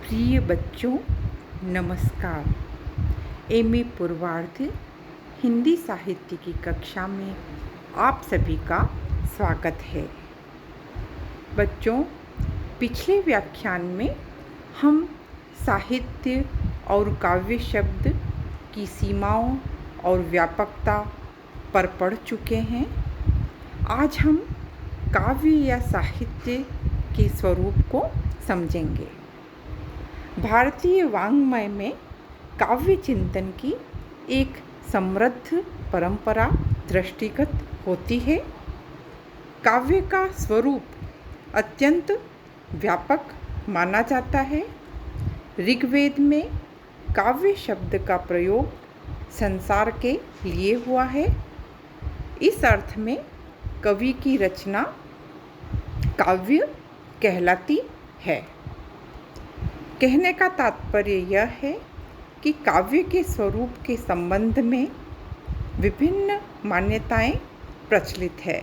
प्रिय बच्चों, नमस्कार। एम.ए. पूर्वार्ध हिंदी साहित्य की कक्षा में आप सभी का स्वागत है। बच्चों, पिछले व्याख्यान में हम साहित्य और काव्य शब्द की सीमाओं और व्यापकता पर पढ़ चुके हैं। आज हम काव्य या साहित्य के स्वरूप को समझेंगे। भारतीय वाङ्मय में काव्य चिंतन की एक समृद्ध परंपरा दृष्टिगत होती है। काव्य का स्वरूप अत्यंत व्यापक माना जाता है। ऋग्वेद में काव्य शब्द का प्रयोग संसार के लिए हुआ है। इस अर्थ में कवि की रचना काव्य कहलाती है। कहने का तात्पर्य यह है कि काव्य के स्वरूप के संबंध में विभिन्न मान्यताएं प्रचलित है।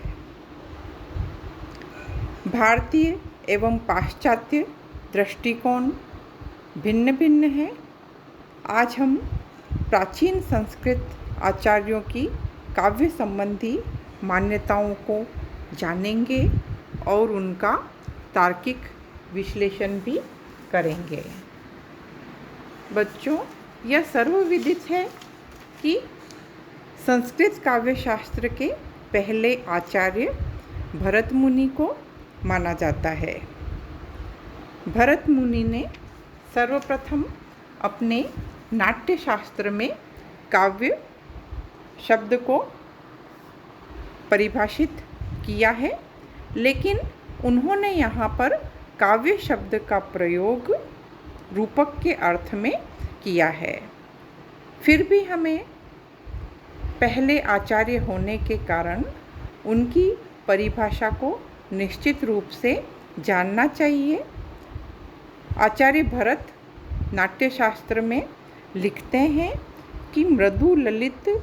भारतीय एवं पाश्चात्य दृष्टिकोण भिन्न भिन्न है। आज हम प्राचीन संस्कृत आचार्यों की काव्य संबंधी मान्यताओं को जानेंगे और उनका तार्किक विश्लेषण भी करेंगे। बच्चों, यह सर्वविदित है कि संस्कृत काव्य शास्त्र के पहले आचार्य भरत मुनि को माना जाता है। भरत मुनि ने सर्वप्रथम अपने नाट्य शास्त्र में काव्य शब्द को परिभाषित किया है, लेकिन उन्होंने यहाँ पर काव्य शब्द का प्रयोग रूपक के अर्थ में किया है। फिर भी हमें पहले आचार्य होने के कारण उनकी परिभाषा को निश्चित रूप से जानना चाहिए। आचार्य भरत नाट्यशास्त्र में लिखते हैं कि मृदु ललित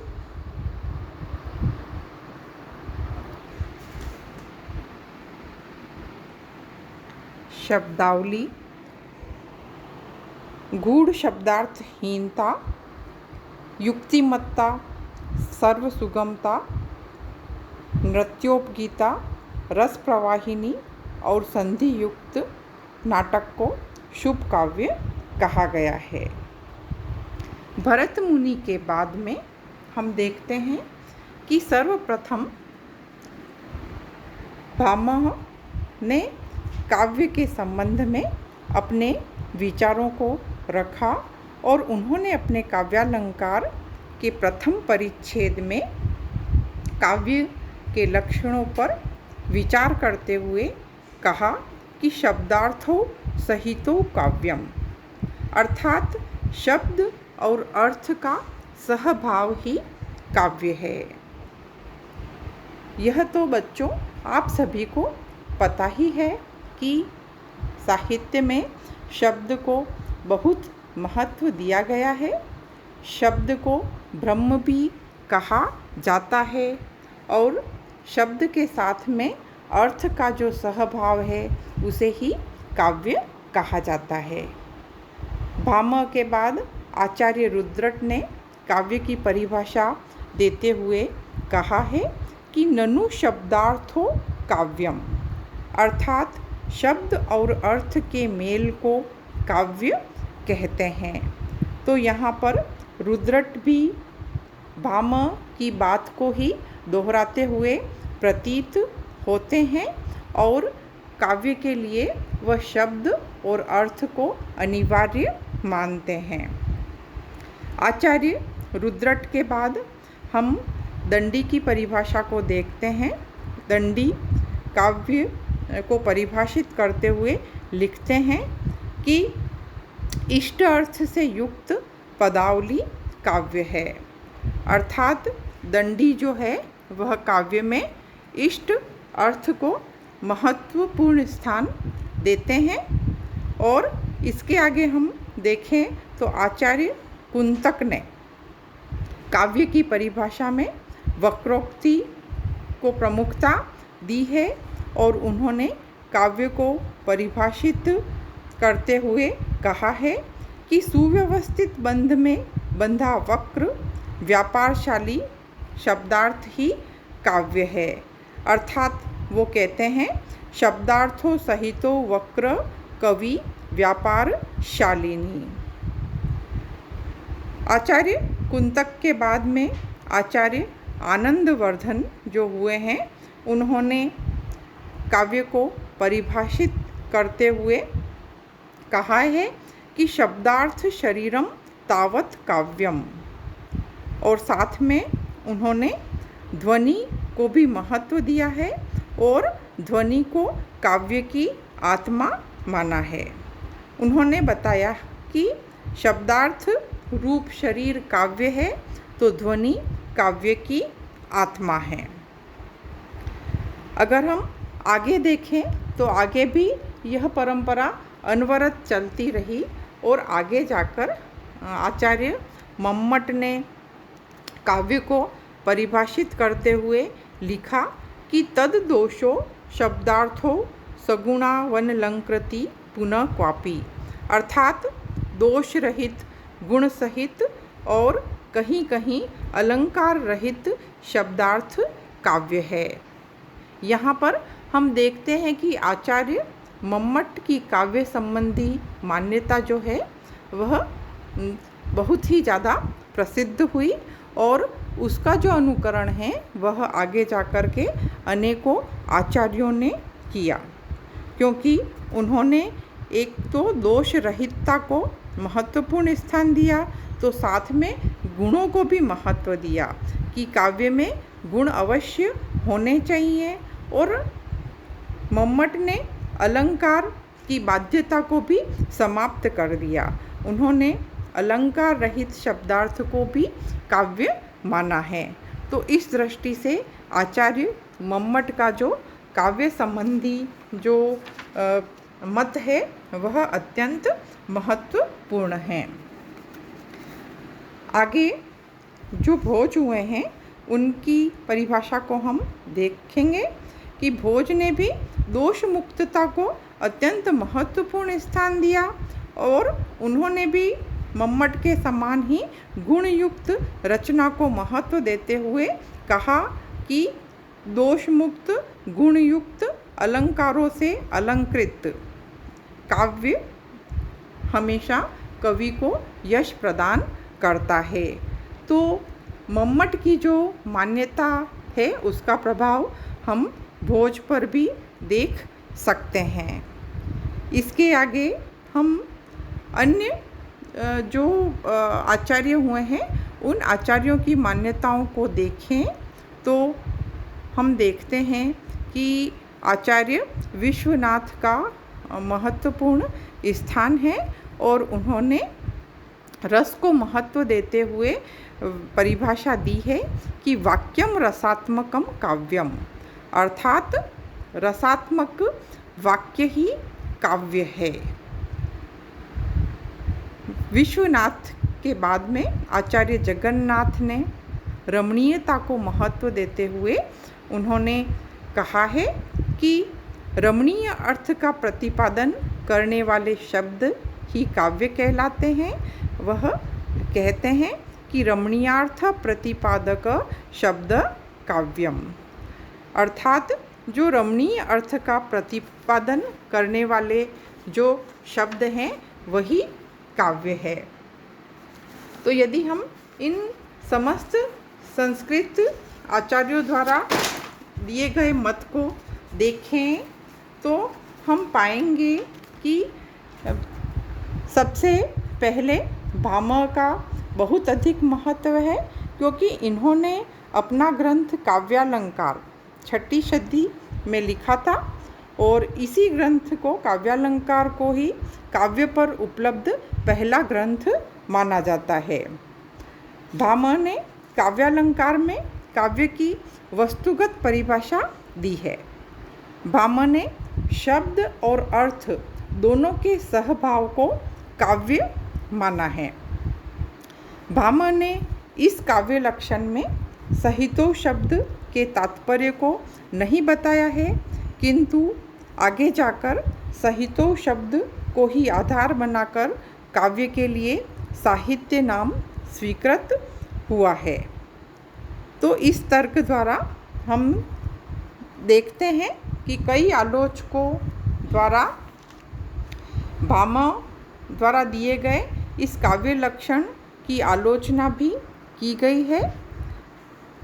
शब्दावली, गूढ़ शब्दार्थहीनता, युक्तिमत्ता, सर्वसुगमता, नृत्योपगीता, रस प्रवाहिनी और संधि युक्त नाटक को शुभ काव्य कहा गया है। भरत मुनि के बाद में हम देखते हैं कि सर्वप्रथम भामह ने काव्य के संबंध में अपने विचारों को रखा और उन्होंने अपने काव्यालंकार के प्रथम परिच्छेद में काव्य के लक्षणों पर विचार करते हुए कहा कि शब्दार्थों सहितो काव्यम, अर्थात शब्द और अर्थ का सहभाव ही काव्य है। यह तो बच्चों आप सभी को पता ही है कि साहित्य में शब्द को बहुत महत्व दिया गया है। शब्द को ब्रह्म भी कहा जाता है और शब्द के साथ में अर्थ का जो सहभाव है उसे ही काव्य कहा जाता है। भामह के बाद आचार्य रुद्रट ने काव्य की परिभाषा देते हुए कहा है कि ननु शब्दार्थो काव्यम, अर्थात शब्द और अर्थ के मेल को काव्य कहते हैं। तो यहाँ पर रुद्रट भी भामह की बात को ही दोहराते हुए प्रतीत होते हैं और काव्य के लिए वह शब्द और अर्थ को अनिवार्य मानते हैं। आचार्य रुद्रट के बाद हम दंडी की परिभाषा को देखते हैं। दंडी काव्य को परिभाषित करते हुए लिखते हैं कि इष्ट अर्थ से युक्त पदावली काव्य है, अर्थात दंडी जो है वह काव्य में इष्ट अर्थ को महत्वपूर्ण स्थान देते हैं। और इसके आगे हम देखें तो आचार्य कुंतक ने काव्य की परिभाषा में वक्रोक्ति को प्रमुखता दी है और उन्होंने काव्य को परिभाषित करते हुए कहा है कि सुव्यवस्थित बंध में बंधा वक्र व्यापारशाली शब्दार्थ ही काव्य है। अर्थात वो कहते हैं शब्दार्थों सहितो वक्र कवि व्यापारशालिनी। आचार्य कुंतक के बाद में आचार्य आनंदवर्धन जो हुए हैं, उन्होंने काव्य को परिभाषित करते हुए कहा है कि शब्दार्थ शरीरम तावत काव्यम, और साथ में उन्होंने ध्वनि को भी महत्व दिया है और ध्वनि को काव्य की आत्मा माना है। उन्होंने बताया कि शब्दार्थ रूप शरीर काव्य है तो ध्वनि काव्य की आत्मा है। अगर हम आगे देखें तो आगे भी यह परंपरा अनवरत चलती रही और आगे जाकर आचार्य मम्मट ने काव्य को परिभाषित करते हुए लिखा कि तद दोषो शब्दार्थो सगुणावनलंकृति पुनः क्वापि, अर्थात दोष रहित, गुण सहित और कहीं कहीं अलंकार रहित शब्दार्थ काव्य है। यहाँ पर हम देखते हैं कि आचार्य मम्मट की काव्य संबंधी मान्यता जो है वह बहुत ही ज़्यादा प्रसिद्ध हुई और उसका जो अनुकरण है वह आगे जाकर के अनेकों आचार्यों ने किया, क्योंकि उन्होंने एक तो दोष रहितता को महत्वपूर्ण स्थान दिया, तो साथ में गुणों को भी महत्व दिया कि काव्य में गुण अवश्य होने चाहिए। और मम्मट ने अलंकार की बाध्यता को भी समाप्त कर दिया। उन्होंने अलंकार रहित शब्दार्थ को भी काव्य माना है। तो इस दृष्टि से आचार्य मम्मट का जो काव्य संबंधी जो मत है वह अत्यंत महत्वपूर्ण है। आगे जो भोज हुए हैं उनकी परिभाषा को हम देखेंगे कि भोज ने भी दोष मुक्तता को अत्यंत महत्वपूर्ण स्थान दिया और उन्होंने भी मम्मट के समान ही गुणयुक्त रचना को महत्व देते हुए कहा कि दोष मुक्त गुणयुक्त अलंकारों से अलंकृत काव्य हमेशा कवि को यश प्रदान करता है। तो मम्मट की जो मान्यता है उसका प्रभाव हम भोज पर भी देख सकते हैं। इसके आगे हम अन्य जो आचार्य हुए हैं उन आचार्यों की मान्यताओं को देखें तो हम देखते हैं कि आचार्य विश्वनाथ का महत्वपूर्ण स्थान है और उन्होंने रस को महत्व देते हुए परिभाषा दी है कि वाक्यम रसात्मकम काव्यम, अर्थात रसात्मक वाक्य ही काव्य है। विश्वनाथ के बाद में आचार्य जगन्नाथ ने रमणीयता को महत्व देते हुए उन्होंने कहा है कि रमणीय अर्थ का प्रतिपादन करने वाले शब्द ही काव्य कहलाते हैं। वह कहते हैं कि रमणीयार्थ प्रतिपादक शब्द काव्यम, अर्थात जो रमणीय अर्थ का प्रतिपादन करने वाले जो शब्द हैं वही काव्य है। तो यदि हम इन समस्त संस्कृत आचार्यों द्वारा दिए गए मत को देखें तो हम पाएंगे कि सबसे पहले भामह का बहुत अधिक महत्व है, क्योंकि इन्होंने अपना ग्रंथ काव्यालंकार 6ठी सदी में लिखा था और इसी ग्रंथ को काव्यालंकार को ही काव्य पर उपलब्ध पहला ग्रंथ माना जाता है। भामह ने काव्यालंकार में काव्य की वस्तुगत परिभाषा दी है। भामह ने शब्द और अर्थ दोनों के सहभाव को काव्य माना है। भामह ने इस काव्य लक्षण में सहितो शब्द के तात्पर्य को नहीं बताया है, किंतु आगे जाकर सहितो शब्द को ही आधार बनाकर काव्य के लिए साहित्य नाम स्वीकृत हुआ है। तो इस तर्क द्वारा हम देखते हैं कि कई आलोचकों द्वारा भामह द्वारा दिए गए इस काव्य लक्षण की आलोचना भी की गई है।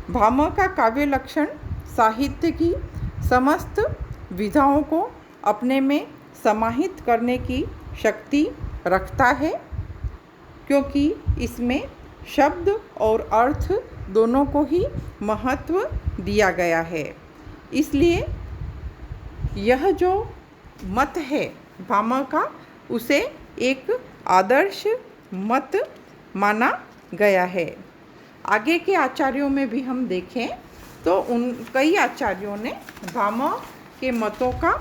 भामह का काव्य लक्षण साहित्य की समस्त विधाओं को अपने में समाहित करने की शक्ति रखता है, क्योंकि इसमें शब्द और अर्थ दोनों को ही महत्व दिया गया है। इसलिए यह जो मत है भामह का, उसे एक आदर्श मत माना गया है। आगे के आचार्यों में भी हम देखें तो कई आचार्यों ने भामह के मतों का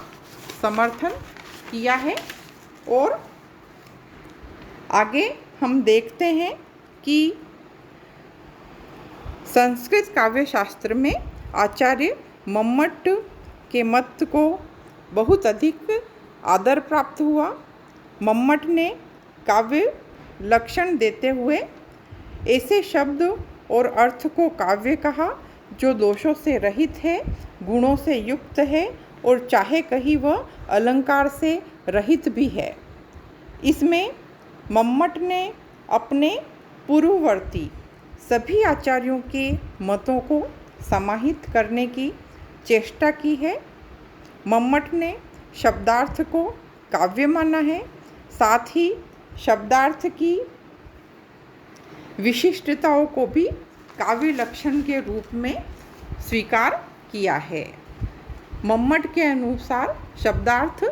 समर्थन किया है। और आगे हम देखते हैं कि संस्कृत काव्य शास्त्र में आचार्य मम्मट के मत को बहुत अधिक आदर प्राप्त हुआ। मम्मट ने काव्य लक्षण देते हुए ऐसे शब्द और अर्थ को काव्य कहा जो दोषों से रहित है, गुणों से युक्त है और चाहे कहीं वह अलंकार से रहित भी है। इसमें मम्मट ने अपने पूर्ववर्ती सभी आचार्यों के मतों को समाहित करने की चेष्टा की है। मम्मट ने शब्दार्थ को काव्य माना है, साथ ही शब्दार्थ की विशिष्टताओं को भी काव्य लक्षण के रूप में स्वीकार किया है। मम्मट के अनुसार शब्दार्थ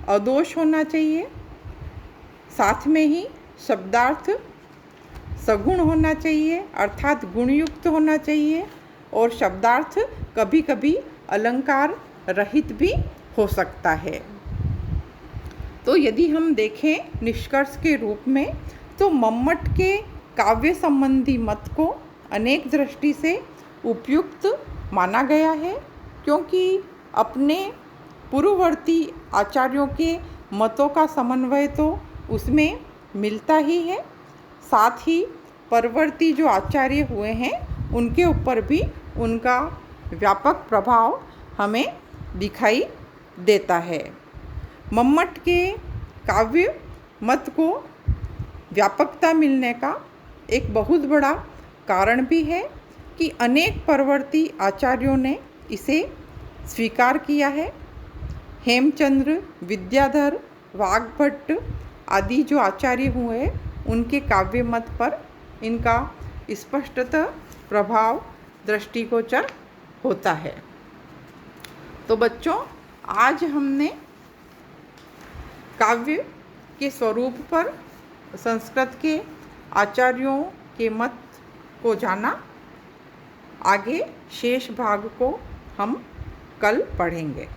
अदोष होना चाहिए, साथ में ही शब्दार्थ सगुण होना चाहिए अर्थात गुणयुक्त होना चाहिए, और शब्दार्थ कभी कभी अलंकार रहित भी हो सकता है। तो यदि हम देखें निष्कर्ष के रूप में, तो मम्मट के काव्य संबंधी मत को अनेक दृष्टि से उपयुक्त माना गया है, क्योंकि अपने पूर्ववर्ती आचार्यों के मतों का समन्वय तो उसमें मिलता ही है, साथ ही परवर्ती जो आचार्य हुए हैं उनके ऊपर भी उनका व्यापक प्रभाव हमें दिखाई देता है। मम्मट के काव्य मत को व्यापकता मिलने का एक बहुत बड़ा कारण भी है कि अनेक परवर्ती आचार्यों ने इसे स्वीकार किया है। हेमचंद्र, विद्याधर, वाग्भट्ट आदि जो आचार्य हुए उनके काव्य मत पर इनका स्पष्टतः प्रभाव दृष्टिगोचर होता है। तो बच्चों, आज हमने काव्य के स्वरूप पर संस्कृत के आचार्यों के मत को जाना। आगे शेष भाग को हम कल पढ़ेंगे।